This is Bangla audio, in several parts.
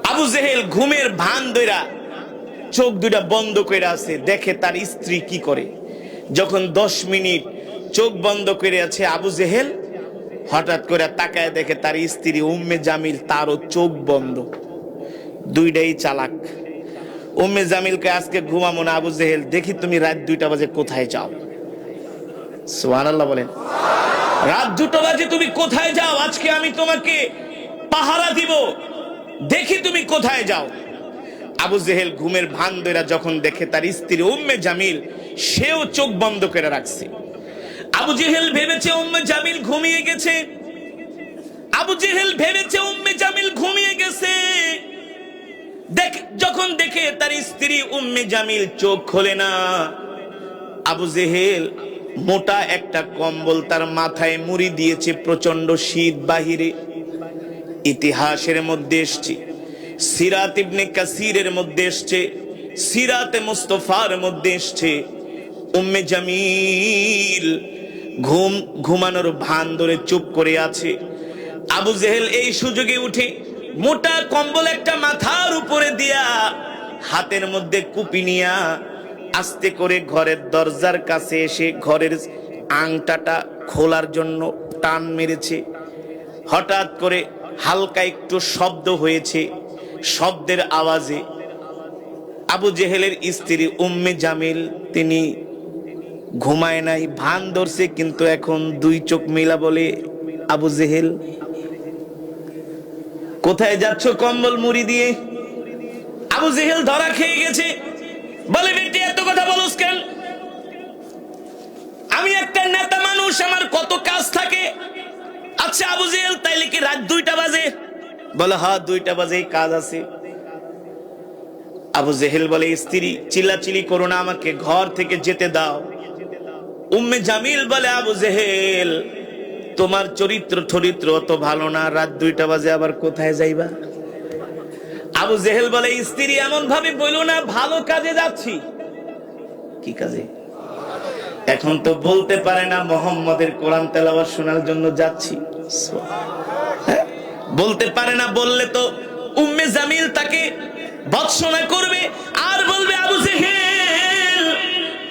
আবু জেহেল ঘুমের ভান ধইরা চোখ দুটা বন্ধ করে আছে, দেখে তার স্ত্রী কি করে। যখন 10 মিনিট চোখ বন্ধ করে আছে আবু জেহেল, হঠাৎ করে তাকায় দেখে তার স্ত্রী উম্মে জামিল, তারও চোখ বন্ধ। দুইটাই চালাক। উম্মে জামিলকে আজকে ঘুমাবো না আবু জেহেল, দেখি তুমি রাত 2টা বাজে কোথায় যাও। সুবহানাল্লাহ বলেন। রাত 2টা বাজে তুমি কোথায় যাও? আজকে আমি তোমাকে পাহারা দিব, দেখি তুমি কোথায় যাও। আবু জেহেল ঘুমের ভান ধইরা যখন দেখে তার স্ত্রী উম্মে জামিল, সেও চোখ বন্ধ করে রাখছে। আবু জেহেল ভেবেছে উম্মে জামিল ঘুমিয়ে গেছে। আবু জেহেল ভেবেছে উম্মে জামিল ঘুমিয়ে গেছে। যখন দেখে তার স্ত্রী উম্মে জামিল চোখ খোলে না, আবু জেহেল মোটা একটা কম্বল তার মাথায় মুড়ি দিয়েছে। প্রচন্ড শীত বাহিরে। ইতিহাসের মধ্যে এসছে, সিরাত ইবনে কাসিরের মধ্যে এসছে, সিরাতে মুস্তাফার মধ্যে এসছে, উম্মে জামিল ঘুমানোর ভান ধরে চুপ করে আছে। আবু জেহেল এই সুযোগে উঠে মোটা কম্বল একটা মাথার উপরে দিয়া, হাতের মধ্যে কুপি নিয়া আস্তে করে ঘরের দরজার কাছে এসে ঘরের আংটাটা খোলার জন্য টান মেরেছে। হঠাৎ করে হালকা একটু শব্দ হয়েছে। শব্দের আওয়াজে আবু জেহেলের স্ত্রী উম্মে জামিল, তিনি ঘুমায় নাই, ভান ধরছে, কিন্তু এখন 2 চোখ মেলা বলে, আবু জেহেল কোথায় যাচ্ছ কম্বল মুড়ি দিয়ে? আবু জেহেল ধরা খেয়ে গেছে, বলে বেটি এত কথা বলছ কেন? আমি একটা নেতা মানুষ, আমার কত কাজ থাকে। আচ্ছা আবু জেহেল, তাইলে কি রাত 2টা বাজে? বলে হ্যাঁ 2টা বাজে কাজ আছে। আবু জেহেল বলে স্ত্রী চিল্লাচিল্লি করো না, আমাকে ঘর থেকে যেতে দাও। উম্মে জামিল বলে আবু জেহেল তোমার চরিত্র অত ভালো না, রাত 2টা বাজে আবার কোথায় যাইবা? আবু জেহেল বলে স্ত্রী এমন ভাবে বলো না, ভালো কাজে যাচ্ছি। কি কাজে? এখন তো বলতে পারে না মুহাম্মাদের কোরআন তেলাওয়াত শোনার জন্য যাচ্ছি। বলতে পারে না, বললে তো উম্মে জামিল তাকে ভৎসনা করবে আর বলবে আবু জেহেল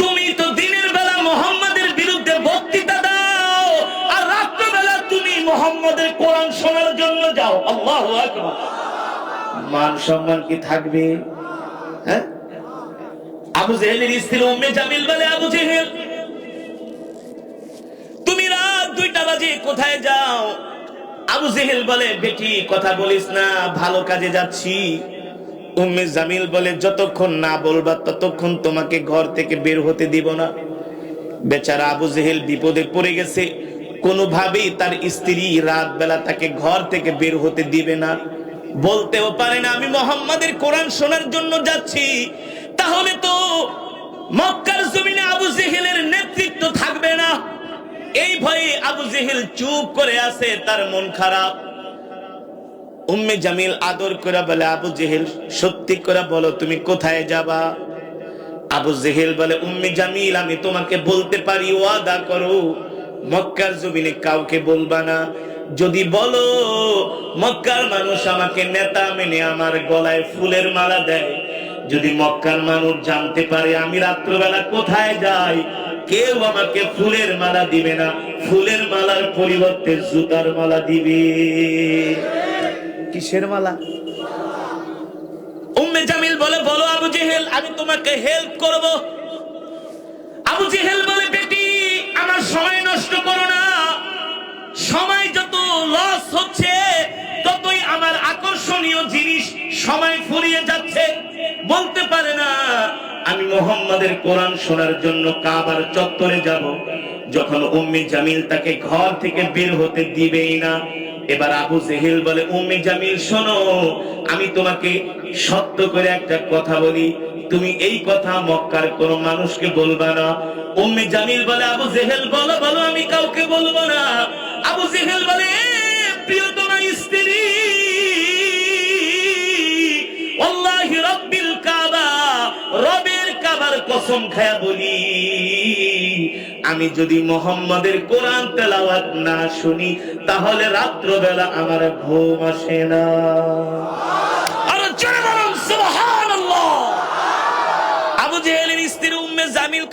তুমি তো দিনের বেলা মুহাম্মাদের বিরুদ্ধে বক্তৃতা দাও, আর রাতের বেলা তুমি মুহাম্মাদের কোরআন শোনার জন্য যাও। আল্লাহু আকবার। মান সম্মান কি থাকবে? হ্যাঁ। আবু জেহেলের স্ত্রী উম্মে জামিল বলে আবু জেহেল তুমি রাত 2টা বাজে কোথায় যাও? আবু জেহেল বলে বেটি কথা বলিস না, ভালো কাজে যাচ্ছি। উম্মে জামিল বলে যতক্ষণ না বলবা ততক্ষণ তোমাকে ঘর থেকে বের হতে দিব না। বেচারা আবু জেহেল বিপদে পড়ে গেছে, কোনোভাবেই তার স্ত্রী রাত বেলা তাকে ঘর থেকে বের হতে দিবে না। বলতেও পারে না আমি মুহাম্মাদের কোরআন শোনার জন্য যাচ্ছি। তাহলে তো মক্কার জমিনে আবু জেহেলের নেতৃত্ব থাকবে না। এই ভয়ে আবু জেহেল চুপ করে আছে, তার মন খারাপ। উম্মে জামিল আদর করে বলে আবু জেহেল সত্যি করে বলো তুমি কোথায় যাবা? আবু জেহেল বলে উম্মে জামিল আমি তোমাকে বলতে পারি, ওয়াদা করো মক্কার জমিনে কাউকে বলবা না। যদি বলো মক্কার মানুষ আমাকে নেতা মেনে আমার গলায় ফুলের মালা দেয়, যদি মক্কার মানুষ জানতে পারে আমি রাত্রবেলা কোথায় যাই, কেউ আমাকে ফুলের মালা দিবে না, ফুলের মালার পরিবর্তে জুতার মালা দিবে। কিসের মালা? উম্মে জামিল বলে বলো আবু জেহেল আমি তোমাকে হেল্প করব। আবু জেহেল বলে বেটি আমার সময় নষ্ট করো না, সময় যত লস হচ্ছে ততই আমার আকর্ষণীয় জিনিস সময় ফুরিয়ে যাচ্ছে। বলতে পারে না আমি মুহাম্মাদের কোরআন শোনার জন্য কাবার চত্বরে যাব। যখন উম্মে জামিল তাকে ঘর থেকে বের হতে দিবেই না, এবার আবু জেহেল বলে উম্মে জামিল শোনো, আমি তোমাকে সত্য করে একটা কথা বলি, তুমি এই কথা মক্কার কোন মানুষকে বলবা না। উম্মে জামিল বলে আবু জেহেল বলো বলো আমি কাউকে বলবো না। আবু জেহেল বলে প্রিয়তমা স্ত্রী আল্লাহি রাব্বিল কাবা, রবের কাবার কসম খায়া বলি আমি যদি মুহাম্মাদের কোরআন তেলাওয়াত না শুনি তাহলে রাত্রবেলা আমার ঘুম আসে না। আর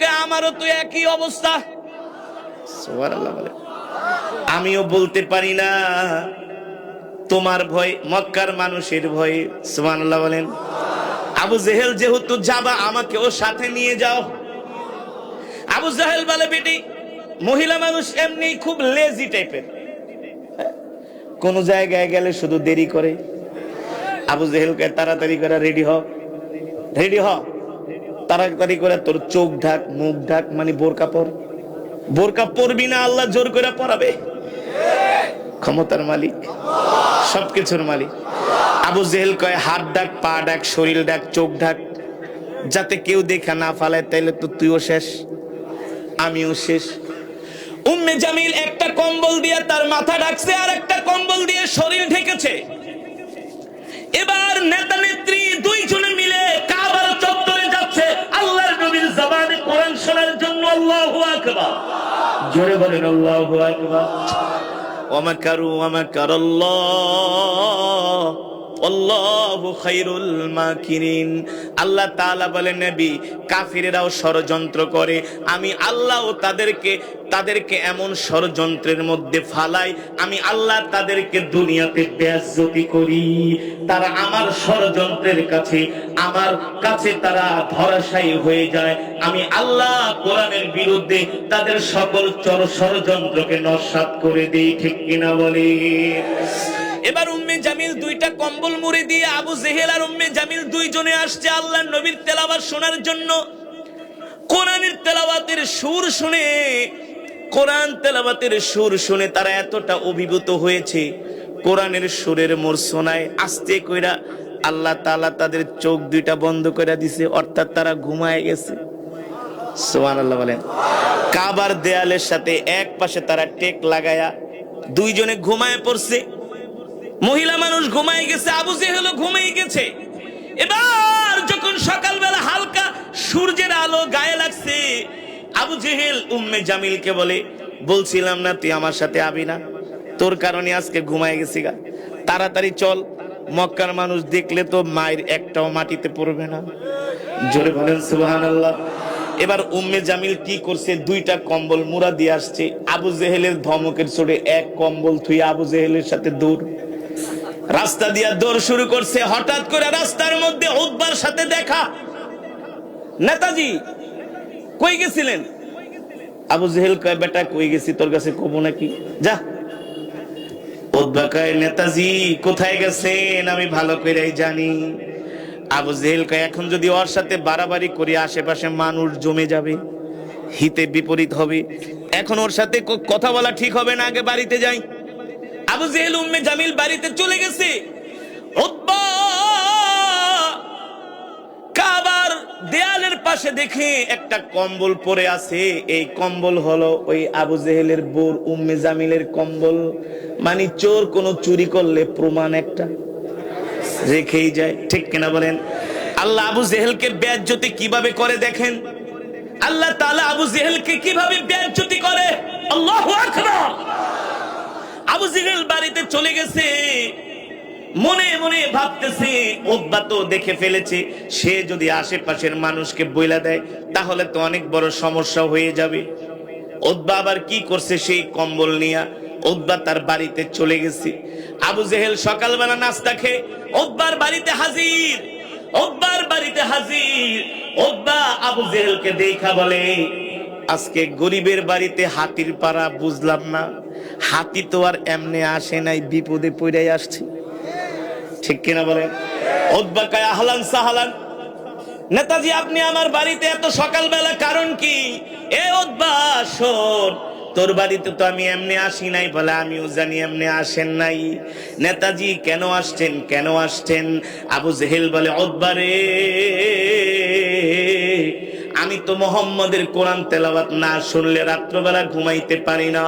কে আমারও তো একই অবস্থা। সুবহানাল্লাহ বলে, আমিও বলতে পারি না তোমার ভয়, মক্কার মানুষের ভয়। সুবহানাল্লাহ বলেন। আবু জেহেল যেহেতু যাবা, আমাকেও সাথে নিয়ে যাও। আবু জেহেল বলে, বেটি মহিলা মানুষ এমনি খুব লেজি টাইপের, কোন জায়গায় গেলে শুধু দেরি করে। আবু জেহেলকে তাড়াতাড়ি করে রেডি হ, রেডি হ, তাড়াতাড়ি করে তোর চোখ ঢাক, মুখ ঢাক, মানে বোরকা পর। বোরকা পরবি না, আল্লাহ জোর করে পরাবে। ক্ষমতার মালিক, সবকিছুর মালিক। আবু জেহেল কয়, হাত ডাক, পা ডাক, শরীর ডাক, চোখ ঢাক, যাতে কেউ দেখা না ফালায়, তাইলে তো তুইও শেষ, আমিও শেষ। উম্মে জামিল একটা কম্বল দিয়ে তার মাথা ঢাকছে, আর একটা কম্বল দিয়ে শরীর ঢেকেছে। এবার নেতা নেত্রী দুইজনে মিলে কাবার চত্বরে যাচ্ছে আল্লাহর নবীর জবানে কোরআন শোনার জন্য। আল্লাহু আকবার, জোরে বলেন আল্লাহু আকবার। ওয়া মাকারু ওয়া মাকারাল্লাহ আল্লাহু খায়রুল মাকিরিন। আল্লাহ তাআলা বলেন, নবী কাফিরেরাও ষড়যন্ত্র করে, আমি আল্লাহও তাদেরকে এমন ষড়যন্ত্রের মধ্যে ফালাই, আমি আল্লাহ তাদেরকে দুনিয়াতে বেইজ্জতি করি। তারা আমার ষড়যন্ত্রের কাছে, আমার কাছে তারা ধরাশায়ী হয়ে যায়। আমি আল্লাহ কোরআনের বিরুদ্ধে তাদের সকল ষড়যন্ত্রকে নস্যাৎ করে দেই। ঠিক কিনা বলে? এবার উম্মে জামিল দুইটা কম্বল মুড়ি দিয়ে আবু জেহেল আর উম্মে জামিল দুইজনে আসছে আল্লাহর নবীর তেলাওয়াত শোনার জন্য। কোরআনের তেলাওয়াতের সুর শুনে, কোরআন তেলাওয়াতের সুর শুনে তারা এতটা অভিভূত হয়েছে, কোরআনের সুরের মূর্ছনায় আস্তে কইরা আল্লাহ তাআলা তাদের চোখ দুইটা বন্ধ করে দিছে, অর্থাৎ তারা ঘুমায় গেছে। সুবহানাল্লাহ বলেন। কাবার দেয়ালের সাথে এক পাশে তারা টেক লাগায়া দুইজনে ঘুমায় পড়ছে। মহিলা মানুষ ঘুমাই গেছে, আবু জেহেলও ঘুমাই গেছে। এবার যখন সকালবেলা হালকা সূর্যের আলো গায়ে লাগছে, আবু জেহেল উম্মে জামিলকে বলে, বলছিলাম না তুই আমার সাথে আবি না, তোর কারণে আজকে ঘুমাই গেছি গা, তাড়াতাড়ি চল, মক্কার মানুষ দেখলে তো মায়ের একটাও মাটিতে পড়বে না। জোরে বলেন সুবহানাল্লাহ। এবার উম্মে জামিল কি করছে, দুইটা কম্বল মুড়া দিয়ে আসছে। আবু জেহেলের ধমকের চড়ে এক কম্বল থুই আবু জেহেলের সাথে দৌড়, রাস্তা দিয়া দৌড় শুরু করছে। হঠাৎ করে রাস্তার মধ্যে উতবার সাথে দেখা। নেতাজি কই গেছিলেন? আবু জেহেল কয়, বেটা কই গেছি তোর কাছে কব নাকি, যা। উতবা কয়, নেতাজি কোথায় গেছেন আমি ভালো করেই জানি। আবু জেহেল কয়, এখন যদি ওর সাথে বাড়াবাড়ি করি আশেপাশে মানুষ জমে যাবে, হিতে বিপরীত হবে, এখন ওর সাথে কথা বলা ঠিক হবে না, আগে বাড়িতে যাই। আবু জেহেল উম্মে জামিল বাড়িতে চলে গেছে। উতবা কাবার দেয়ালের পাশে দেখে একটা কম্বল পরে আছে, এই কম্বল হলো ওই আবু জেহেলের বোর উম্মে জামিলের কম্বল। মানে চোর কোন চুরি করলে প্রমাণ একটা রেখেই যায়। ঠিক কিনা বলেন? আল্লাহ আবু জেহেলকে বেইজ্জতি কিভাবে করে দেখেন। আল্লাহ তাআলা আবু জেহেলকে কিভাবে বেইজ্জতি করে। আল্লাহু আকবার। আবু জেহেল বাড়িতে চলে গেছে, মনে মনে ভাবতেছে উতবা তো দেখে ফেলেছে, সে যদি আশেপাশের মানুষকে বইলা দেয় তাহলে তো অনেক বড় সমস্যা হয়ে যাবে। উতবা আবার কি করছে, সেই কম্বল নিয়ে উতবা তার বাড়িতে চলে গেছে। আবু জেহেল সকালবেলা নাস্তা খেয়ে উতবার বাড়িতে হাজির। উতবার বাড়িতে হাজির। উতবা আবু জেহেলকে দেখা বলে, আজকে গরিবের বাড়িতে হাতির পাড়া, বুঝলাম না, হাতি তো আর এমনি আসে নাই, বিপদে পড়ে আসছে। ঠিক কিনা বলেন? উতবা কয়, আহলান সাহলান, নেতাজি আপনি আমার বাড়িতে এত সকালবেলা, কারণ কি? এ উতবা শোন, তোর বাড়িতে তো আমি এমনি আসি নাই। বলে, আমিও জানি এমনি আসেন নাই। নেতাজি কেন আসছেন, কেন আসছেন? আবু জেহেল বলে, উতবা রে, আমি তো মুহাম্মাদের কোরআন তেলাওয়াত না শুনলে রাত্রবেলা ঘুমাইতে পারি না।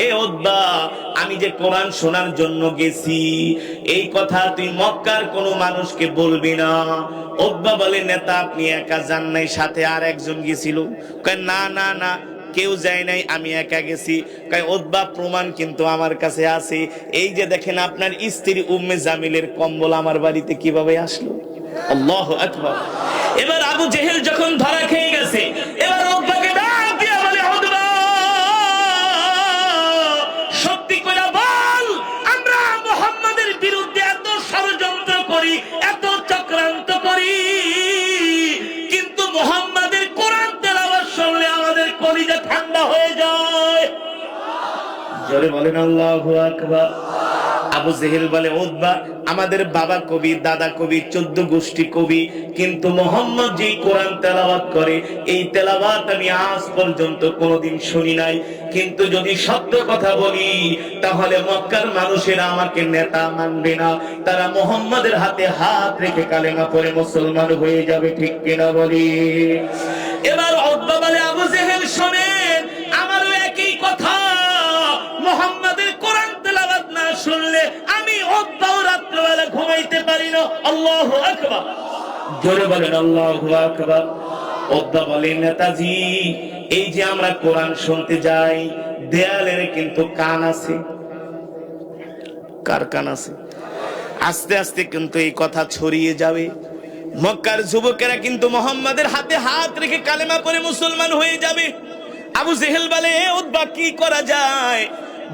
এ উতবা, আমি যে কোরআন শোনার জন্য গেছি, এই কথা তুই মক্কার কোনো মানুষকে বলবি না। উতবা বলে, নেতা আপনি একা যান নাই, সাথে আর একজন গেছিল। কয়, না না না, কেউ যায় নাই, আমি একা গেছি। কয়, উতবা প্রমাণ কিন্তু আমার কাছে আছে, এই যে দেখেন আপনার স্ত্রী উম্মে জামিলের কম্বল আমার বাড়িতে কিভাবে আসলো। আল্লাহু আকবার। এবার আবু জেহেল যখন ধরা খেয়ে গেছে, এবার এত চক্রান্ত করি, কিন্তু মুহাম্মাদের কোরআন তেলাওয়াত শুনলে আমাদের কলিজা ঠান্ডা হয়ে যায়। জোরে বলেন আল্লাহু আকবার। আবু জেহেল বলে, উতবা আমাদের বাবা কবি, দাদা কবি, 14 গোষ্ঠী কবি, কিন্তু মোহাম্মদ যে কোরআন তেলাওয়াত করে এই তেলাওয়াত আমি আজ পর্যন্ত কোনোদিন শুনি নাই। কিন্তু যদি সত্য কথা বলি তাহলে মক্কার মানুষেরা আমাকে নেতা মানবে না, তারা মোহাম্মদের হাতে হাত রেখে কালেমা পড়ে মুসলমান হয়ে যাবে। ঠিক কিনা বলি? এবার উতবা বলে, আবু জেহেল শোনেন, আমারও একই কথা, মুহাম্মাদের কোরআন তেলাওয়াত না শুনলে আমি উতবাও রাত্রিবেলা ঘুমাইতে পারি না। আল্লাহু আকবার। জোরে বলেন আল্লাহু আকবার। উতবা বলে, নেতাজি এই যে আমরা কোরআন শুনতে যাই, দেয়ালের কিন্তু কান আছে। কার কান আছে? আস্তে আস্তে কিন্তু এই কথা ছড়িয়ে যাবে, মক্কার যুবকেরা কিন্তু মুহাম্মাদের হাতে হাত রেখে কালেমা পড়ে মুসলমান হয়ে যাবে। আবু জেহেল বলে, উতবা কি করা যায়?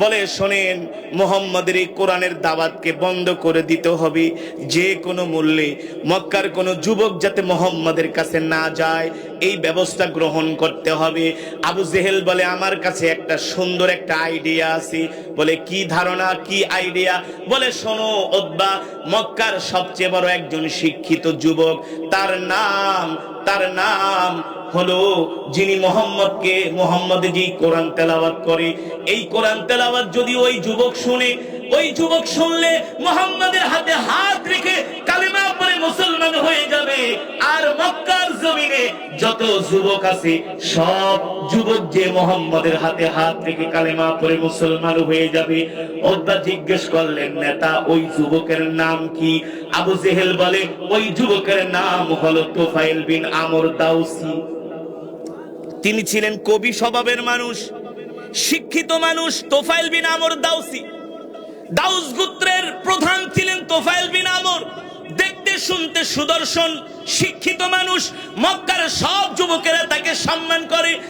বলে, শোনেন, মুহাম্মাদের এই কোরআনের দাওয়াতকে বন্ধ করে দিতে হবে যে কোনো মূল্যে। মক্কার কোনো যুবক যাতে মুহাম্মাদের কাছে না যায় এই ব্যবস্থা গ্রহণ করতে হবে। আবু জেহেল বলে, আমার কাছে একটা সুন্দর একটা আইডিয়া আছে। বলে, কি ধারণা, কি আইডিয়া? বলে, শোনো উতবা, মক্কার সবচেয়ে বড় একজন শিক্ষিত যুবক, তার নাম হলো, যিনি মুহাম্মদ যে কোরআন তেলাওয়াত করে, এই কোরআন তেলাওয়াত যদি ওই যুবক শুনে, ওই যুবক শুনলে মুহাম্মাদের হাতে হাত রেখে কালেমা পড়ে মুসলমান হয়ে যাবে। আর মক্কার জমিনে যত যুবক আছে সব যুবক যে মুহাম্মাদের হাতে হাত রেখে কালেমা পড়ে মুসলমান হয়ে যাবে। উতবা জিজ্ঞেস করলেন, নেতা ওই যুবকের নাম কি? আবু জেহেল বলে, ওই যুবকের নাম হলো তুফাইল বিন আমর দাউসি। তিনি ছিলেন কবি স্বভাবের মানুষ, শিক্ষিত মানুষ। তুফাইল বিন আমর দাউসি, দাউস গোত্রের প্রধান ছিলেন তুফাইল বিন আমর। দেখতে শুনতে সুদর্শন, শিক্ষিত মানুষ। মক্কার সব যুবকেরা তাকে সম্মান করে।